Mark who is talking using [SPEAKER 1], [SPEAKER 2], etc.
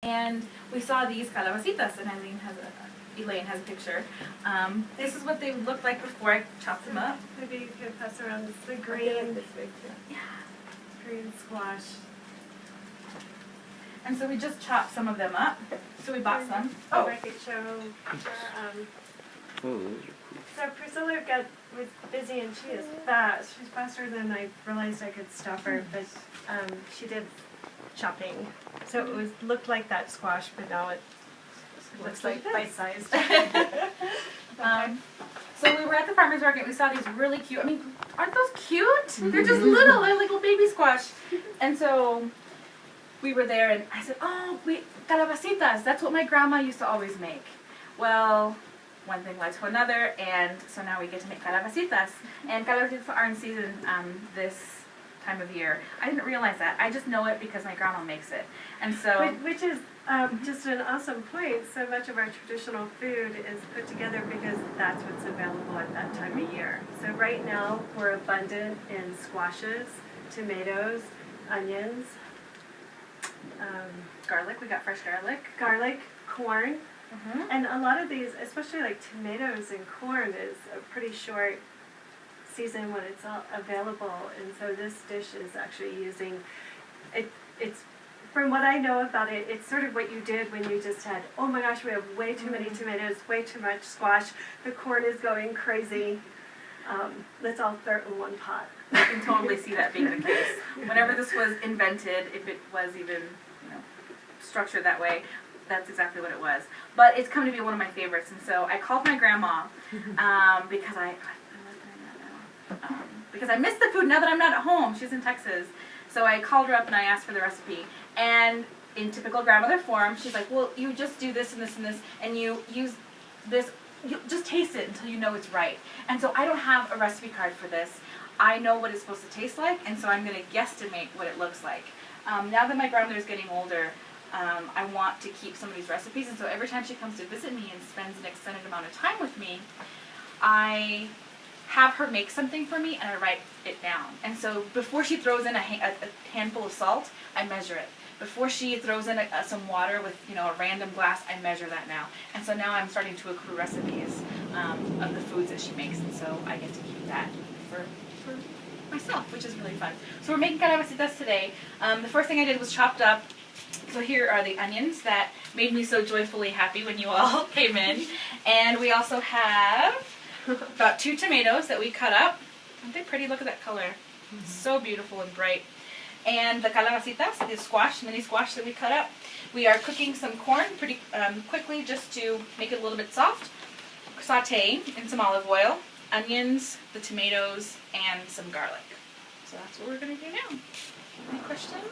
[SPEAKER 1] And we saw these calabacitas, and Elaine has a picture. This is what they looked like before I chopped them up.
[SPEAKER 2] Maybe you could pass around the green,
[SPEAKER 1] Yeah.
[SPEAKER 2] green squash.
[SPEAKER 1] And so we just chopped some of them up. So we bought some.
[SPEAKER 2] Oh, I could show.
[SPEAKER 3] Oh,
[SPEAKER 2] So Priscilla was busy and she is fast. She's faster than I realized I could stop her, but she did chopping. So it looked like that squash, but now it looks like bite-sized.
[SPEAKER 1] So we were at the farmer's market. We saw these really cute. I mean, aren't those cute? They're just little. They're like little baby squash. And so we were there, and I said, "Oh, calabacitas. That's what my grandma used to always make." Well, one thing led to another, and so now we get to make calabacitas. And calabacitas are in season this time of year. I didn't realize that. I just know it because my grandma makes it. And so,
[SPEAKER 2] which is just an awesome point. So much of our traditional food is put together because that's what's available at that time of year. So right now we're abundant in squashes, tomatoes, onions,
[SPEAKER 1] garlic. We got fresh
[SPEAKER 2] garlic, corn.
[SPEAKER 1] Mm-hmm.
[SPEAKER 2] And a lot of these, especially like tomatoes and corn, is a pretty short season when it's all available. And so this dish is actually using it. It's, from what I know about it, it's sort of what you did when you just had, oh my gosh, we have way too many tomatoes, way too much squash, the corn is going crazy. Let's all throw it in one pot.
[SPEAKER 1] I can totally see that being the case. Whenever this was invented, if it was even, structured that way, that's exactly what it was. But it's come to be one of my favorites, and so I called my grandma because I miss the food now that I'm not at home. She's in Texas. So I called her up and I asked for the recipe. And in typical grandmother form, she's like, well, you just do this and this and this, and you use this, you just taste it until you know it's right. And so I don't have a recipe card for this. I know what it's supposed to taste like, and so I'm going to guesstimate what it looks like. Now that my grandmother's getting older, I want to keep some of these recipes, and so every time she comes to visit me and spends an extended amount of time with me, I have her make something for me and I write it down. And so before she throws in a handful of salt, I measure it. Before she throws in some water with a random glass, I measure that now. And so now I'm starting to accrue recipes of the foods that she makes, and so I get to keep that for myself, which is really fun. So we're making calabacitas today. The first thing I did was chopped up. So here are the onions that made me so joyfully happy when you all came in. And we also have about 2 tomatoes that we cut up. Aren't they pretty? Look at that color. Mm-hmm. So beautiful and bright. And the calabacitas, the squash, mini squash that we cut up. We are cooking some corn pretty quickly just to make it a little bit soft. Sauté in some olive oil, onions, the tomatoes, and some garlic. So that's what we're going to do now. Any questions?